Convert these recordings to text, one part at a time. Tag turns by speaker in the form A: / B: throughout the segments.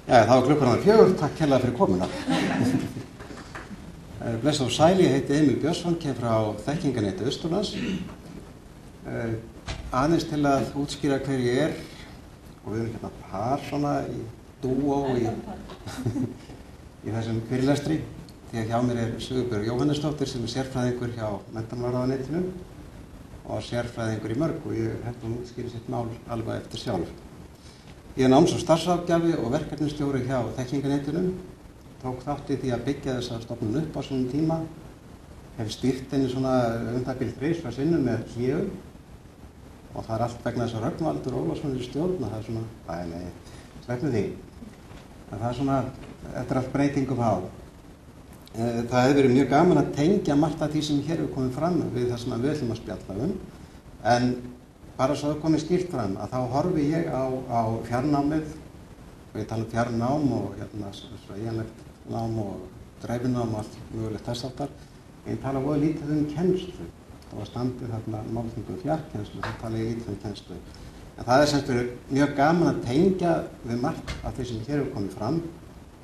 A: Já, þá klukkan var 4, takk kærlega fyrir komuna. Bless og sæl, ég heiti Emil Björnsson, kem frá Þekkinganetti Austurlands. Aðeins til að útskýra hver ég og við erum hérna par svona í dúó í þessum fyrirlestri. Því að hjá mér Sigurbjörg Jóhannesdóttir sem sérfræðingur hjá Menntamálaráðuneytinu og sérfræðingur í mörgu og ég held að hún útskýri sitt mál alveg eftir sjálf. Ég náms- og starfsráðgjafi og verkefnisstjóri hjá Þekkinganettinu, tók þátt í því að byggja þessa stofnun upp á svona tíma, hef stýrt henni svona það bil 3 sinnum með hléum og það allt vegna þess að Rögnvaldur Ólafsson í stjórn og það svona, sleppum því. En það svona, þetta allt breytingum á. Það hefur verið mjög gaman að tengja margt af því sem hér hefur komið fram við það sem við ætlum að spjalla en bara svo það komið skýrt fram að þá horfi ég á fjarnámið og ég tala fjarnám og sveigjanlegt nám og dreifinám og allt mögulegt þess áttar. Ég tala voða lítið kennslu. Það var standið þarna málþingu fjarkennslu, þá tala ég lítið kennslu. En það semst verið mjög gaman að tengja við margt af því sem hér hefur komið fram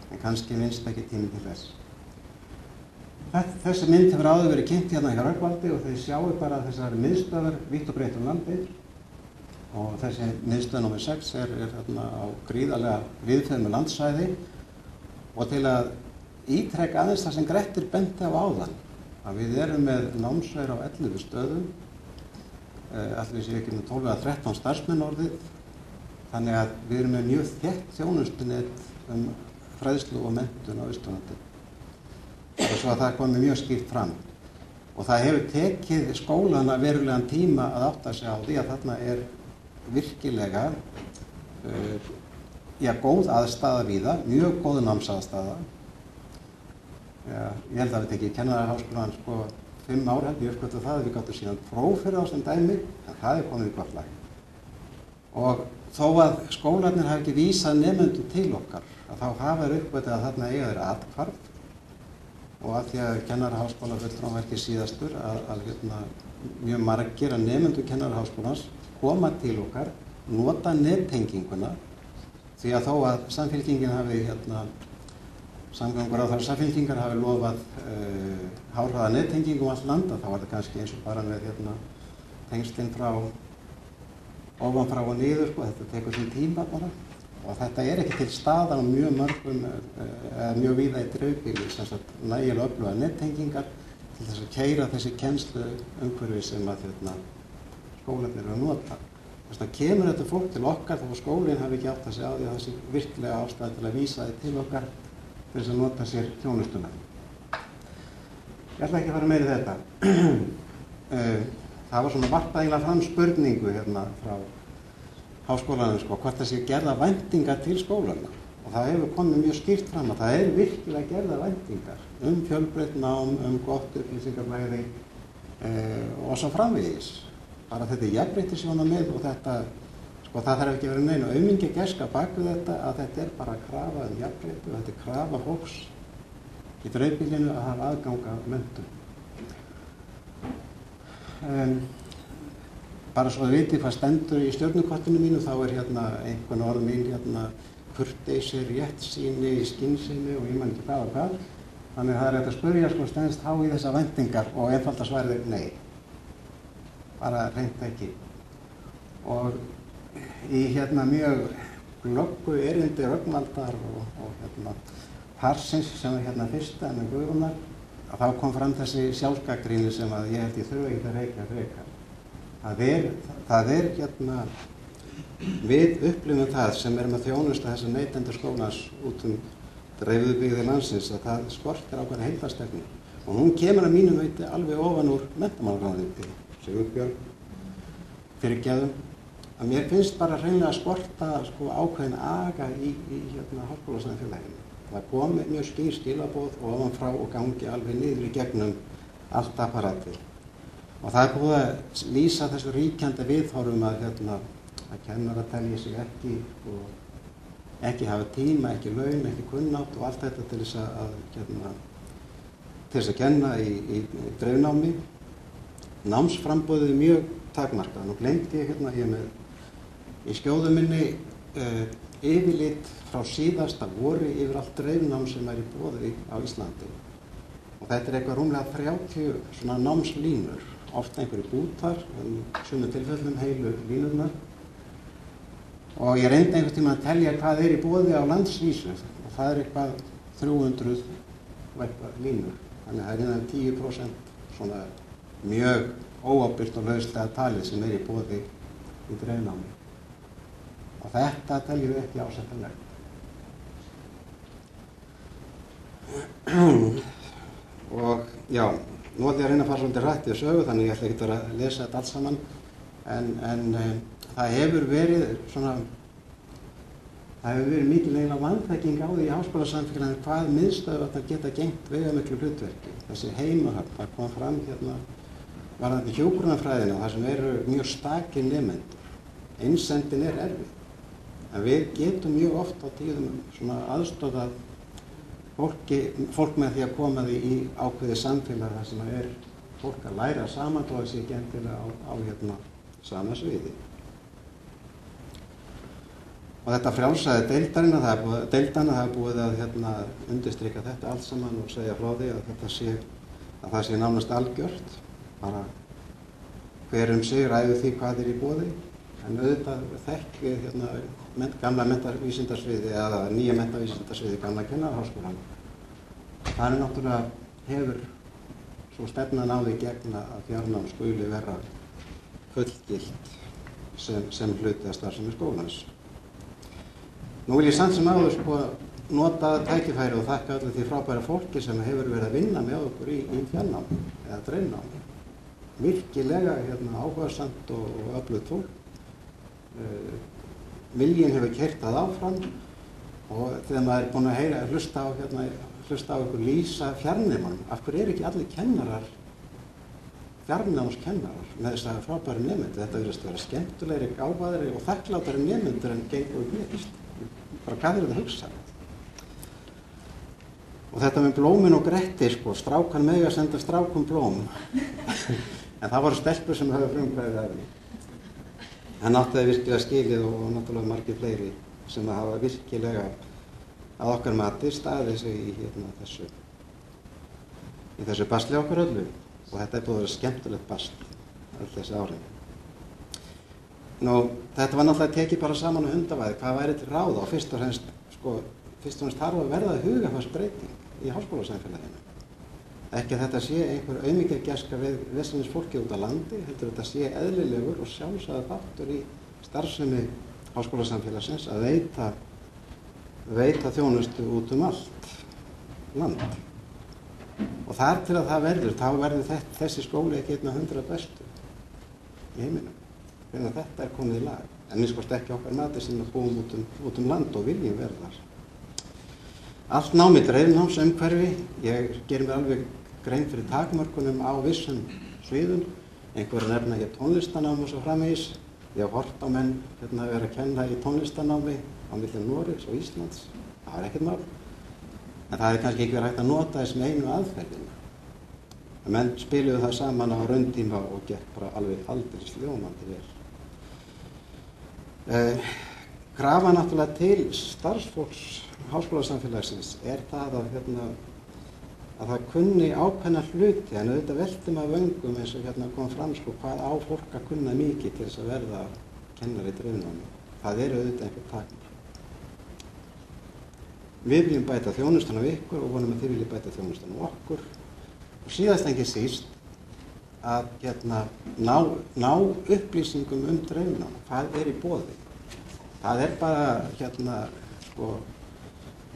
A: en kannski minnst ekki tími til þess. Þessi mynd hefur áður verið kynnt hérna hjá Rögnvaldi og þeir sjáu bara þessar miðstöðvar vítt og breitt landið og þessi miðstöð nr. 6 er þarna á gríðarlega víðfeðmu landsvæði og til að ítreka aðeins það sem Grettir benti á áðan að við erum með námsveir á 11 stöðum, allir sé ekki með 12 eða 13 starfsmenn orðið, þannig að við erum með mjög þétt þjónustunett fræðslu og menntun á Austurlandi. Og svo að það komi mjög skýrt fram. Og það hefur tekið skólana verulegan tíma að átta sig á því að þarna er virkilega góð aðstaða víða, mjög góð námsaðstaða. Ég held að við tekið Kennaraháskólann 5 ár held ég uppgötvað það að við gátum síðan próf fyrir á sem dæmi, en það er komið í gott lag. Og þó að skólarnir hafi ekki vísað nemendum til okkar, að þá hafa þeir uppgötvað að þarna eiga þeir athvarf og af því að Kennaraháskóla fulltrúar ekki síðastur að mjög margir af nemendum Kennaraháskólans koma til okkar, nota nettenginguna því að þó að Samfylkingin hafi samgönguráðherra Samfylkingar hafi lofað háhraða nettengingum allt landa, þá var það kannski eins og bara með tengslinn frá ofan frá og niður, þetta tekur sín tíma bara og þetta er ekki til staðar á mjög mörgum, mjög víða í dreifbýli, sem sagt nægilega öfluga nettengingar til þess að keyra þessi kennslu umhverfi sem að skólarnir eru að nota. Þess vegna kemur þetta fólk til okkar þó að skólinn hafi ekki átt að segja á því að það sé virkilega ástæða til að vísa þið til okkar til þess að nota sér þjónustuna. Ég ætla ekki að fara meira í þetta. Það var svona varpað eiginlega fram spurningu frá háskólanum hvort það sé gerða væntingar til skólanna og það hefur komið mjög skýrt fram að það er virkilega gerða væntingar fjölbreytt nám, gott upplýsingaflæði og svo framvegis. Bara þetta er jafnréttissjónarmið og þetta, það þarf ekki að vera neina aumingjagerska bak við þetta að þetta er bara krafa jafnrétti og þetta er krafa fólks í dreifbýlinu að hafa aðgang að menntun. Bara svo að viti hvað stendur í stjörnukortinu mínu, þá er einhvern orð mín kurteisi, réttsýni, skynsemi og ég man ekki hvað og hvað. Þannig að það er hægt að spyrja stenst há í þessar væntingar og einfalda svarið er nei. Bara hreint ekki. Og í mjög glöggu erindi Rögnvaldar og Parsins sem er fyrsta með Guðrúnar, að þá kom fram þessi sjálfsgagnrýni sem að ég held ég þurfi ekki að reykja frekar. Það er við upplifum það sem erum að þjónusta þessa neytendur skólans út dreifðu byggði landsins að það skortir ákveðna heildarstefnu og hún kemur að mínum veiti alveg ofan úr menntamálaráðuneyti, Sigurbjörg, fyrirgefðum, að mér finnst bara hreinlega að skorta ákveðin aga í háskólasamfélaginu. Það komi mjög skýr skilaboð ofan frá og gangi alveg niður í gegnum allt apparatið. Og það er búið að lýsa þessu ríkjandi viðhorfum að kennarar telji sig ekki hafa tíma, ekki laun, ekki kunnátt og allt þetta til þess að kenna í dreifnámi. Námsframboðið er mjög takmarkað. Nú gleymdi ég ég með í skjóðu minni yfirlit frá síðasta vori yfir allt dreifnám sem í boði á Íslandi. Og þetta eitthvað rúmlega 30 svona námslínur, oft einhverju bútar, sumum tilfellum heilu línurnar. Og ég reyndi einhvern tímann að telja hvað í boði á landsvísu og það eitthvað 300 og eitthvað línur. Þannig að það innan 10% svona mjög óábyrgt og lauslega talið sem í boði í dreifnámi. Og þetta teljum við ekki ásættanlegt. Og já, nú ætla ég að reyna að fara svolítið hratt í sögu, þannig ég ætla ekki að lesa þetta allt saman. En það hefur verið svona, það hefur verið mikil eiginlega vanþekking á því í háskólasamfélaginu hvað miðstöðvarnar geta gegnt veigamiklu hlutverki. Þessi heimahöfn, það kom fram hérna varðandi hjúkrunarfræðina, þar sem eru mjög stakir nemendur. Einsendin erfið. En við getum mjög oft á tíðum svona aðstoðað fólk með því að koma því í ákveðið samfélag þar sem fólk að læra saman og að sé ekki endilega á hérna sama sviði. Og þetta frjálsæði deildana, það er búið að hérna undirstrika þetta allt saman og segja frá því að það sé nánast algjört. Bara hver sig ræður því hvað í boði. En auðvitað þekkið hérna gamla menntavísindarsviði eða nýja menntavísindarsviði gamla kennaraháskólann. Það náttúrulega hefur svo stefnan á því gegn að fjarnám skuli vera fullgilt sem hluti af starfsemi skólans. Nú vil ég samt sem áður nota tækifæri og þakka öllu því frábæra fólki sem hefur verið að vinna með okkur í fjarnámi eða dreifnámi. Virkilega hérna áhugasamt og öflugt fólk. Viljinn hefur keyrt það áfram og þegar maður búinn að hlusta á ykkur lýsa fjarnemann, af hverju ekki allir kennarar, fjarnámskennarar með þess að frábæri nemendur? Þetta virðist vera skemmtulegri, gáfaðri og þakklátari nemendur en gengur og gerist. Bara hvað þetta að hugsa? Og þetta með blómin og Gretti, strákan mega senda strákum blóm. En það voru stelpur sem höfðu frumkvæðið af því. Hann átti það virkilega skilið og náttúrulega margir fleiri sem hafa virkilega að okkar mati staðið sig í þessu basli okkar öllu. Og þetta búið að vera skemmtilegt basl öll þessi árin. Nú, þetta var náttúrulega tekið bara saman á hundavæði. Hvað væri til ráða? Og fyrst og fremst þarf að verða hugarfarsbreyting í háskólasamfélaginu. Ekki að þetta sé einhver aumingjagerska við vestrænins fólki út á landi, heldur þetta sé eðlilegur og sjálfsagður þáttur í starfsemi háskólasamfélagsins að veita þjónustu út allt land. Og þar til að það þá verður þessi skóli ekki einn af 100 bestu í heiminum. Þannig að þetta komið í lag. En minnst ekki okkar mati sem að búum út land og viljum verða þar. Allt námið dreifnámsumhverfi, ég ger mér alveg grein fyrir takmörkunum á vissum sviðum. Einhverjir nefna hér tónlistarnám og svo framvegis. Ég hef hort á menn að vera að kenna í tónlistarnámi á milli Noregs og Íslands. Það ekkert mál. En það kannski ekki verið hægt að nota þessum einu aðferðina. Menn spiluðu það saman á rauntíma og gekk bara alveg aldrei ljómandi vel. Krafa náttúrulega til starfsfólks háskólasamfélagsins það að það kunni ákveðna hluti, en auðvitað veltum af vöngum eins og kom fram hvað á fólk að kunna mikið til þess að verða kennari í dreifnámi. Það auðvitað einhver takmörk. Við viljum bæta þjónustuna við ykkur og vonum að þið viljið bæta þjónustuna við okkur. Og síðast en ekki síst að ná upplýsingum dreifnám. Hvað í boði? Það bara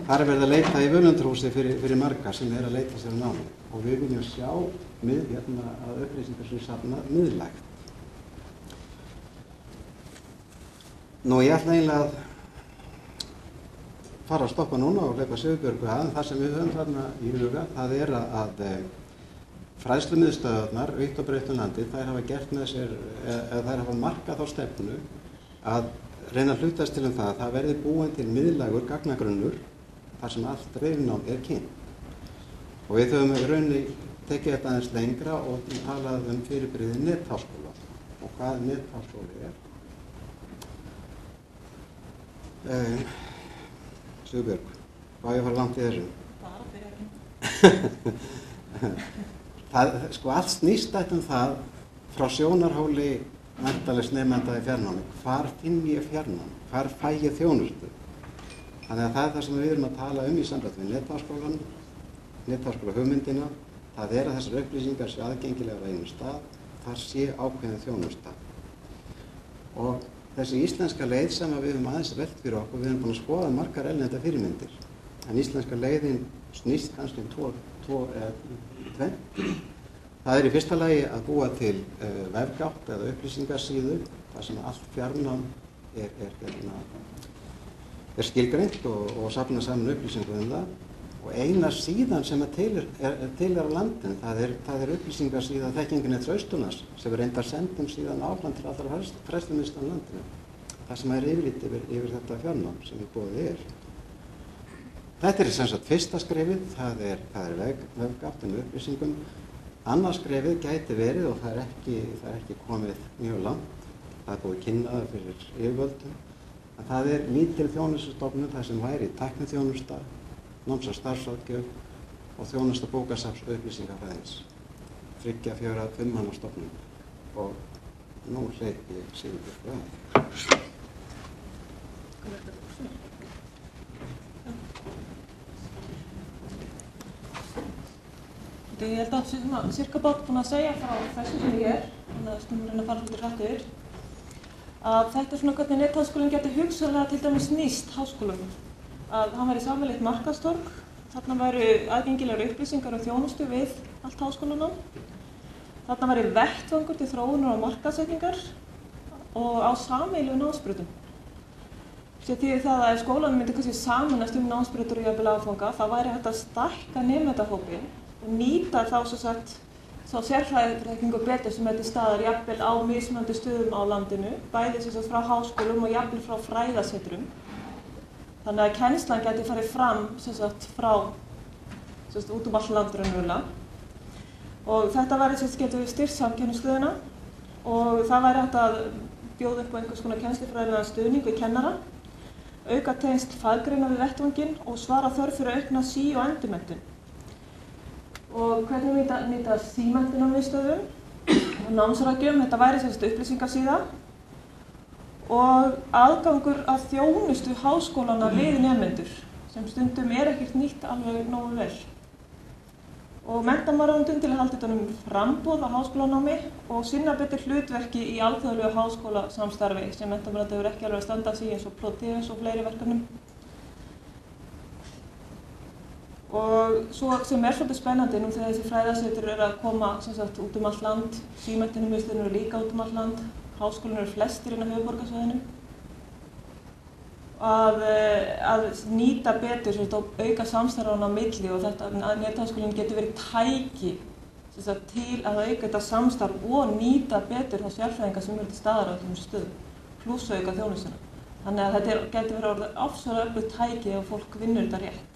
A: þar verið að leita í völundarhúsi fyrir marga sem að leita sér á námi. Og við viljum sjá að upplýsingar sem safnað miðlægt. Nú ég ætla eiginlega að fara að stoppa núna og hleypa Sigurbjörgu að það sem við höfum þarna í huga, það að fræðslumiðstöðvarnar vítt og breitt landið, þær hafa gert með sér, eða þær hafa markað þá stefnu að reyna að hlutast til það að það verði búinn til miðlægur gagnagrunnur þar sem allt dreifnám kynnt. Og við höfum í rauninni tekið þetta aðeins lengra og talað fyrirbrigði netháskóla og hvað netháskóli Sigurbjörg, hvað ég fara langt í þessu?
B: Bara byrja
A: Sko allt snýst það frá sjónarhóli menntalegs nemenda í fjarnámi. Hvar finn ég fjarnám? Hvar fæ ég þjónustu? Þannig að það er það sem við erum að tala í sambandi við netháskólan, netháskóla hugmyndina. Það að þessar upplýsingar sé aðgengilegar á einum stað, þar sé ákveðin þjónusta. Og þessi íslenska leið sem við höfum aðeins velt fyrir okkur, við erum búin að skoða margar erlendar fyrirmyndir. En íslenska leiðin snýst kannski tvennt. Það í fyrsta lagi að búa til vefgátt eða upplýsingarsíðu, þar sem allt fjarnám er skilgreint og safna saman upplýsingum það. Og eina síðan sem til á landinu, það er upplýsingarsíða Þekkingarnets Austurlands sem við reyndar sendum síðan áfram til allra fræðslumiðstöðva á landinu. Það sem yfirlit yfir þetta fjarnám sem í boði er. Þetta sem sagt fyrsta skrefið, það er vefgátt með upplýsingum. Annað skrefið gæti verið, og það er ekki komið mjög langt, það er búið að kynna það fyrir yfirvöldum, að það er lítil þjónustustofnun, það sem væri tækniþjónusta, náms- og starfsráðgjöf og þjónusta bókasafns upplýsingafræðings. 3, 4, 5 manna stofnun. Og nú hleypi ég Sigurbjörg að.
B: Ég held að cirka bát búin að segja frá þessu sem ég þannig að stundum reyna að fara svolítið hratt yfir, að þetta svona hvernig netháskólinn geti hugsanlega til dæmis nýst háskólum. Að hann væri sameiginlegt markaðstorg, þarna væru aðgengilegar upplýsingar og þjónustu við allt háskólanám. Þarna væri vettvangur til þróunar og markaðssetningar og á sameiginlegum námsbrautum. Sér þýðir það að ef skólanum myndi kannski sameinast námsbrautur og jafnvel áfanga, það væri hægt að stækka nemendahópinn og nýta þá sérfræðiþekkingu betur sem til staðar jafnvel á mismunandi stöðum á landinu, bæði frá háskólum og jafnvel frá fræðasetrum. Þannig að kennslan geti farið fram frá út all land raunverulega. Og þetta getur styrkt samkeppnisstöðuna og það væri hægt að bjóða upp á einhvers konar kennslufræðilegan stuðning við kennara, auka tengsl faggreina við vettvanginn og svara þörf fyrir aukna sí- og endurmenntun. Og hvernig nýta símenntun á miðstöðvum og námsráðgjöf, þetta væri upplýsingarsíða og aðgangur að þjónustu háskólana við nemendur sem stundum ekkert nýtt alveg nógu vel. Og menntamálaráðuneytið til að halda utan framboð á háskólanámi og sinna betur hlutverki í alþjóðlegu háskólasamstarfi sem menntamálaráðuneytið hefur ekki alveg að standa sig eins og Proteus og fleiri verkefnum. Og svo sem svolítið spennandi nú þegar þessi fræðasetur að koma út allt land, símenntunarmiðstöðin eru líka út allt land, háskólanir eru flestir inn á höfuðborgarsvæðinu, að nýta betur og auka samstarfana á milli og þetta að netháskólinn getur verið tæki til að auka þetta samstarf og nýta betur þá sérfræðinga sem eru til staðar á þessum stöðum, pluss auka þjónustuna. Þannig að þetta getur verið orðið ofsalega öflugt tæki ef fólk vinnur þetta rétt.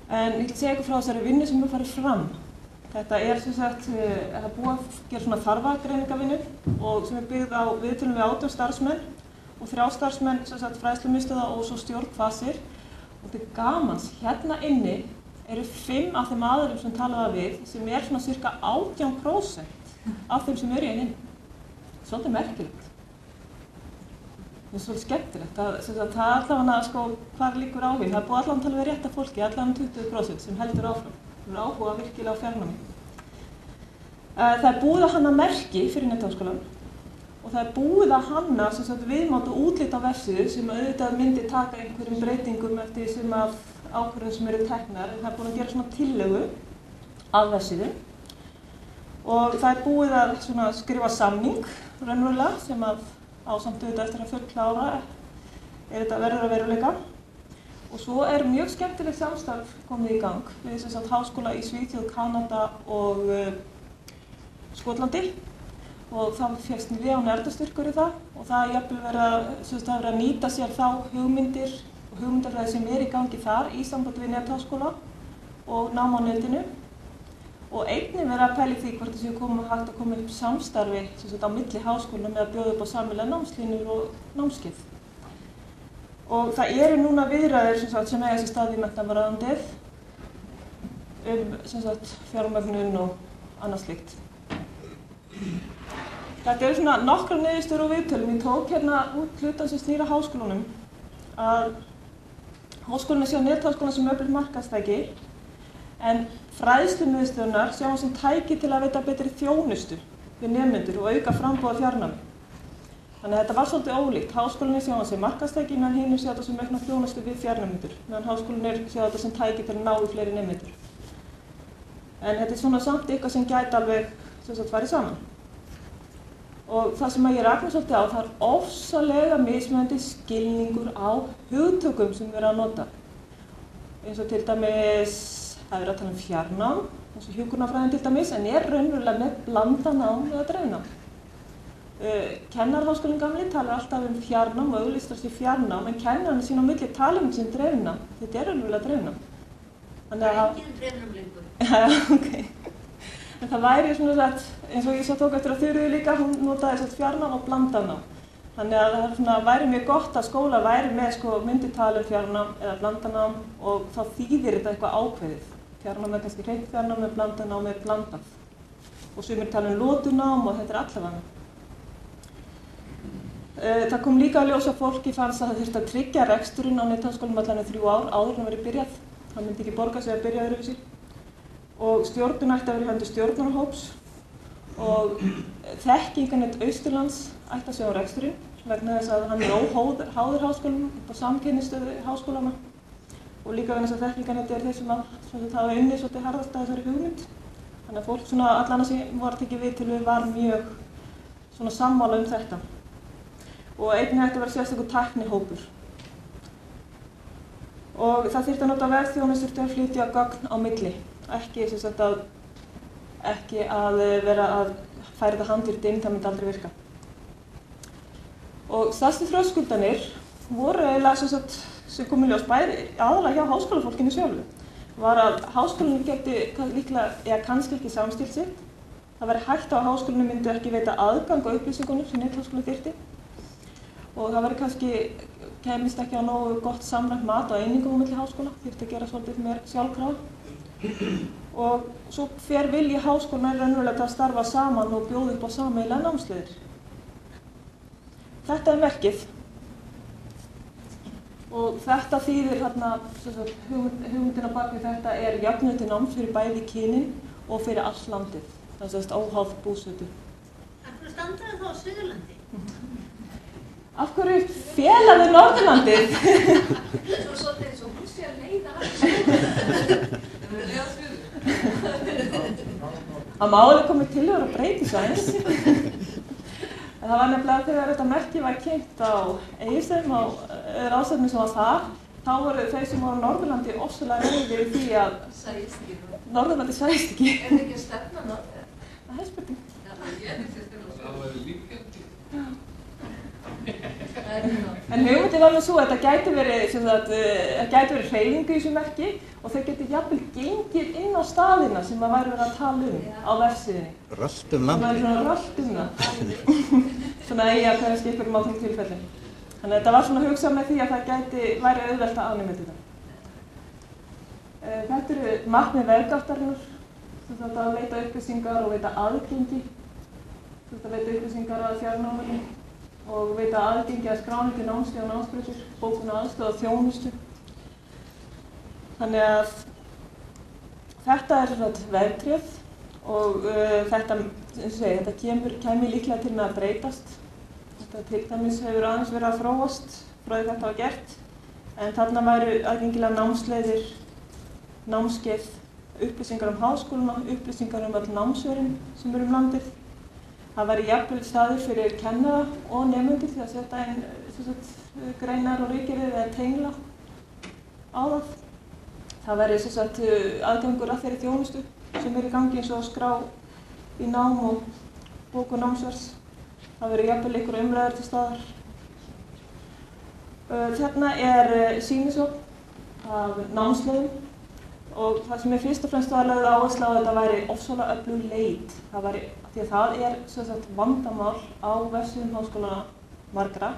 B: En ég vil segja ykkur frá þessari vinnu sem farið fram. Þetta það búið að gera svona þarfagreiningavinnu og sem byggð á viðtölum við 18 starfsmenn og 3 starfsmenn fræðslumiðstöðva og svo stjórn Kvasir. Og til gamans, hérna inni eru 5 af þeim aðilum sem talaði við sem svona cirka 18% af þeim sem eru inni. Svolítið merkilegt. Það svolítið skemmtilegt. Það allavega hvar liggur áhuginn. Það búið allavega að tala við rétta fólki, allavega 20% sem heldur áfram. Það er áhuga virkilega á fjarnámi. Það er búið að hanna merki fyrir netháskólann og það er búið að hanna viðmátt og útlit á vefsíðu sem auðvitað myndi taka einhverjum breytingum eftir sem af ákvörðum sem eru teknar. Það er búið að gera svona tillögu að vefsíðu og það er búið að skrifa samning raunverulega sem ásamt auðvitað eftir að fullklára þetta verður að veruleika. Og svo mjög skemmtilegt samstarf komið í gang við háskóla í Svíþjóð, Kanada og Skotlandi og það fékkst Leon Erdastyrkur í það og það jafnvel verið að nýta sér þá hugmyndir og hugmyndafræði sem í gangi þar í sambandi við netháskóla og nám á netinu og einnig verið að pæla í því hvort það sé hægt að koma upp samstarfi á milli háskóla með að bjóða upp á sameiginlegar námslínur og námskeið. Og það eru núna viðræður sem eiga sér stað í menntamálaráðuneytið sem sagt fjármögnun og annað slíkt. Þetta eru svona nokkrar niðurstöður og viðtölum. Ég tók hérna út hluta sem snýr að háskólunum, að háskólarnir sjá netháskólann sem öflugt markaðstæki, en fræðslumiðstöðvarnar sjá hann sem tæki til að veita betri þjónustu við nemendur og auka framboð af fjarnámi. Þannig að þetta var svolítið ólíkt. Háskólarnir sjá hann sem markaðstæki, meðan hinir sjá þetta sem aukna þjónustu við fjarnámendur, meðan háskólarnir sjá þetta sem tæki til að ná í fleiri nemendur. En þetta er svona samt eitthvað sem gæti alveg farið saman. Og það sem ég rakna svolítið á, það er ofsalega mismunandi skilningur á hugtökum sem við erum að nota. Eins og til dæmis, það er verið að tala um fjarnám, eins og hjúkrunarfræðin til dæmis, en er raunverulega með blandanám eða dreifnám. Kennaraháskólinn gamli talar alltaf um fjarnám og auglýstar sér fjarnám, en kennararnir sín á milli tala um sem dreifnám. Þetta er raunverulega dreifnám.
C: Það er enginn dreifnám lengur.
B: Já, ok. En það væri svona sagt, eins og ég svo tók eftir að Þuríður líka, hún notaði sagt fjarnám og blandanám. Þannig að það svona, væri mjög gott að skólar væri með myndi tala um fjarnám eða blandanám og þá þýðir þetta eitthvað ákveðið. Fjarnám er kannski hreint fjarnám með blandanám er blandað. Og sumir tala um lotunám og þetta er allavega. Það kom líka að ljósa fólki fannst að það þurfti að tryggja reksturinn á netháskólum allan 3 ár áður en að verið byrjað. Það myndi ekki borga sig að byrja öðruvísi. Og stjórnun ætti að vera í höndum stjórnunarhóps og þekkingarnet Austurlands ætti að sjá reksturinn vegna þess að hann er óháður háskólum upp á samkeppnisstöðu háskólana og líka vegna þess að þekkingarnet er þeir sem hafa unnið svolítið harðast að þessari hugmynd. Þannig að fólk allan sem var tekið við til var mjög sammála um þetta. Og einnig ætti að vera sérstakur tæknihópur. Og það þyrfti að nota vefþjónustu til að flytja gögn á milli. Ekki að vera að færa þetta handvirkt inn, það myndi aldrei virka. Og stærstu þröskuldanir voru eiginlega sem kom í ljós bæði aðalega hjá háskólafólkinu sjálfu. Var að háskólinn geti líklega, eða kannski ekki samstillt sitt. Það væri hægt á að háskólinn myndi ekki veita aðgang á upplýsingunum sem netháskóli þyrfti. Og það væri kannski, kemist ekki á nógu gott samræmt mat á einingum á milli háskóla, þyrfti að gera svolítið meir sjálfkrafa. Og svo fer vilji háskólarnir raunverulega til að starfa saman og bjóða upp á sameiginlegar námsleiðir. Þetta er verkið. Og þetta þýðir hugmyndin á bak við þetta er jöfnuður til náms fyrir bæði kynin og fyrir allt landið. Það er óháð búsetu.
C: Af hverju standa þau þá á Suðurlandi?
B: Af hverju fela þau Norðurlandið?
C: Svo svolítið eins og hún sé að leiða hann.
B: Það má alveg komið tillögur að breyta þessu aðeins. En það var nefnilega þegar þetta merki var kynnt á Egilsstöðum á ráðstefnu sem var þar, þá voru þeir sem voru á Norðurlandi ofsalega reiðir í því að Norðurlandi sæist ekki.
C: Er það ekki að stefna Norður?
B: Það er spurning.
D: Það var líkjandi.
B: En hugmyndin var alveg svo að þetta gæti verið hreyfingu í þessu merki og þeir geti jafnvel gengið inn á staðina sem það væri verið að tala um á vefsíðunni.
A: Rölt land.
B: Það væri svona rölt það. Svona eiga kannski einhverjum ákveðnum tilfellum. Þannig að þetta var svona hugsað með því að það væri auðvelt að afnema þetta. Þetta eru markmið vefgáttarinnar, að veita upplýsingar og veita aðgengi, að veita upplýsingar að fjarnáminu og veita aðgengi að skráningu námskeið og námsbrautir, bókun og aðstoð og þjónustu. Þannig að þetta er veftrið og þetta kemur líklega til með að breytast. Þetta til dæmis hefur aðeins verið að þróast frá því þetta var gert, en þarna væru aðgengilega námsleiðir, námskeið, upplýsingar háskólana, upplýsingar öll námsverin sem eru landið. Það væri jafnvel staður fyrir kennara og nemendur til að setja inn greinar og ritgerðir eða tengla á það. Það væri aðgangur að þeirri þjónustu sem er í gangi eins og að skrá í nám og bók og námsvers. Það væri jafnvel einhver umræður til staðar. Þarna er sýnishorn af námsleiðum og það sem fyrst og fremst var lögð áhersla á þetta væri ofsalega öflug leit. Því að það er vandamál á vefsíðum háskólana margra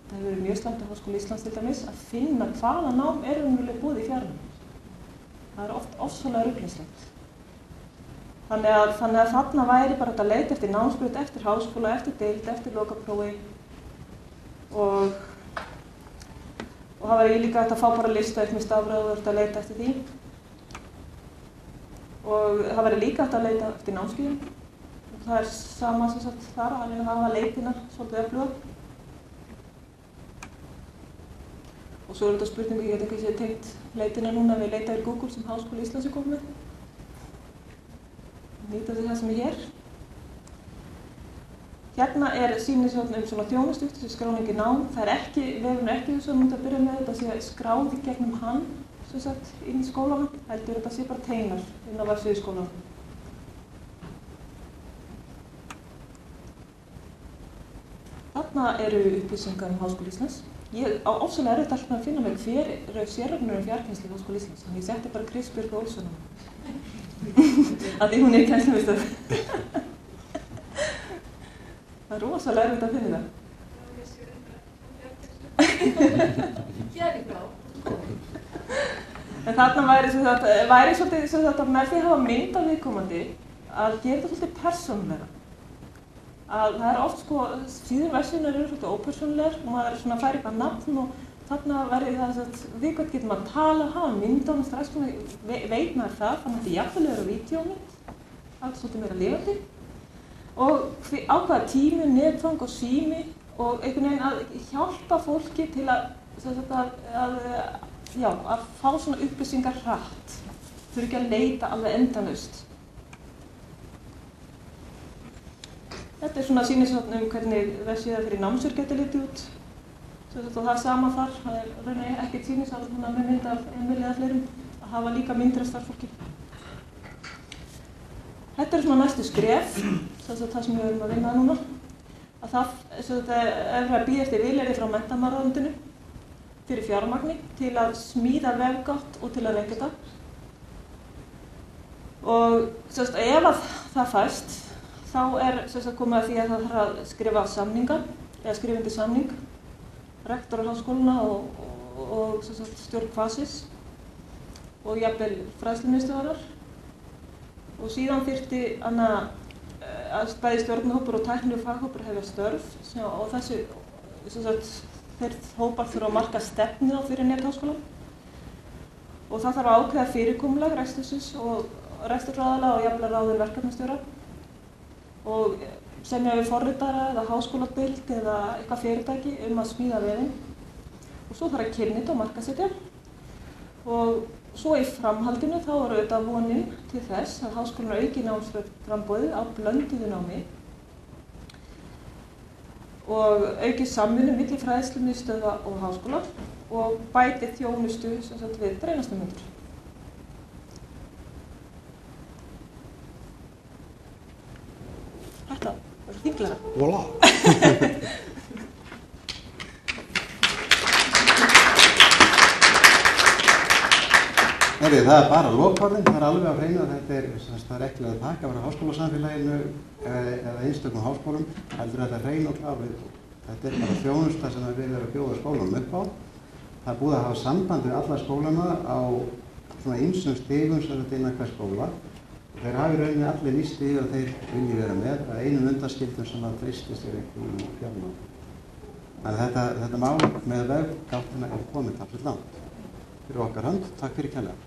B: Það hefur verið mjög slæmt á Háskóla Íslands til dæmis að finna hvaða nám raunverulega boðið í fjarnámi. Það oft ofsalega ruglingslegt. Þannig að þarna væri bara að leita eftir námsbraut, eftir háskóla, eftir deild, eftir lokaprófi og það væri líka hægt að fá bara lista upp með stafróf og að leita eftir því. Og það væri líka hægt að leita eftir námskeiðum. Það sama sem sagt þar að hafa leitina svolítið öfluga. Og svo þetta spurningu, ég veit ekki sé tengt leitina núna við leita yfir Google sem Háskóli Íslands komið með. Nýta því það sem hér. Hérna sýnishorn svona þjónustu, þessi skráningi nám. Það ekki, vefurinn ekki þess að múta að byrja með þetta sé skráð í gegnum hann, sem sagt, inn í skólanum. Heldur þetta sé bara teinar inn á vefsíðu skólanum. Þarna eru upplýsingar Háskóla Íslands. Ég á ofsalega erfitt alltaf að finna mig hver sérreglur fjarkennslu í Háskóla Íslands. Þannig ég setti bara Kristbjörgu Olsson á. Af því hún kennslumiðstöð. Það rosalega erfitt að finna það. En þarna væri svolítið með því að hafa mynd af viðkomandi að gera þetta svolítið persónulega. Að það oft síður vefsíðurnar eru svolítið ópersónulegar og maður fær eitthvað nafn og þarna væri það að við hvað getum að tala, hafa mynd á hann strax, veit maður það mætti jafnvel vera vídeómynd, allt svolítið meira lifandi og á hvaða tími, netfang og sími og einhvern veginn að hjálpa fólki til að fá svona upplýsingar hratt, þurfi ekki að leita alveg endalaust. Þetta svona sýnishorn hvernig vefsíða fyrir námsörk geti litið út. Og það sama þar, það rauninni ekkert sýnishorn með mynd af Emil eða fleirum að hafa líka myndir af starfsfólki. Þetta svona næstu skref, það sem við erum að vinna núna. Að það er að bíða eftir vilyrði frá menntamálaráðuneytinu fyrir fjármagni til að smíða vefgátt og til að reka þetta. Og ef það fæst, þá komið að því að það þarf að skrifa samninga, eða skrifa undir samning, rektorar háskólana og stjórn Kvasis og jafnvel fræðslumiðstöðvarar. Og síðan þyrfti að bæði stjórnarhópur og tæknilegur faghópur hefja störf og þeir hópar þurfa að marka stefnu fyrir netháskólann. Og það þarf að ákveða fyrirkomulag rekstursins og rekturráðala og jafnvel ráðin verkefnastjóra. Og semja við forritara eða háskóladeild eða eitthvað fyrirtæki að smíða vefinn. Og svo þarf að kynna þetta og markaðssetja. Og svo í framhaldinu þá auðvitað vonin til þess að háskólinn auki námsframboðið á blönduðu námi og auki samvinnu milli fræðslumiðstöðva og háskóla og bæti þjónustu við greinastuðnemendur. Þetta var þinglega.
A: Voilà! Það er bara lokaorðin, það er alveg á hreinu að þetta er ekki að taka frá háskólasamfélaginu eða einstökum háskólum, heldur þetta er hrein og klár viðbót. Þetta er bara þjónusta sem við erum að bjóða skólanum upp á. Það er búið að hafa samband við alla skólana á svona ýmsum stigum sem þetta innan hver skóla. Þeir hafi rauninni allir lýst í að þeir vilji vera með, að einum undanskildum sem að treysti sér einhverjum fjármál. Þannig að þetta mál með vefgáttina er komið talsveit langt. Fyrir okkar hönd, takk fyrir kærlega.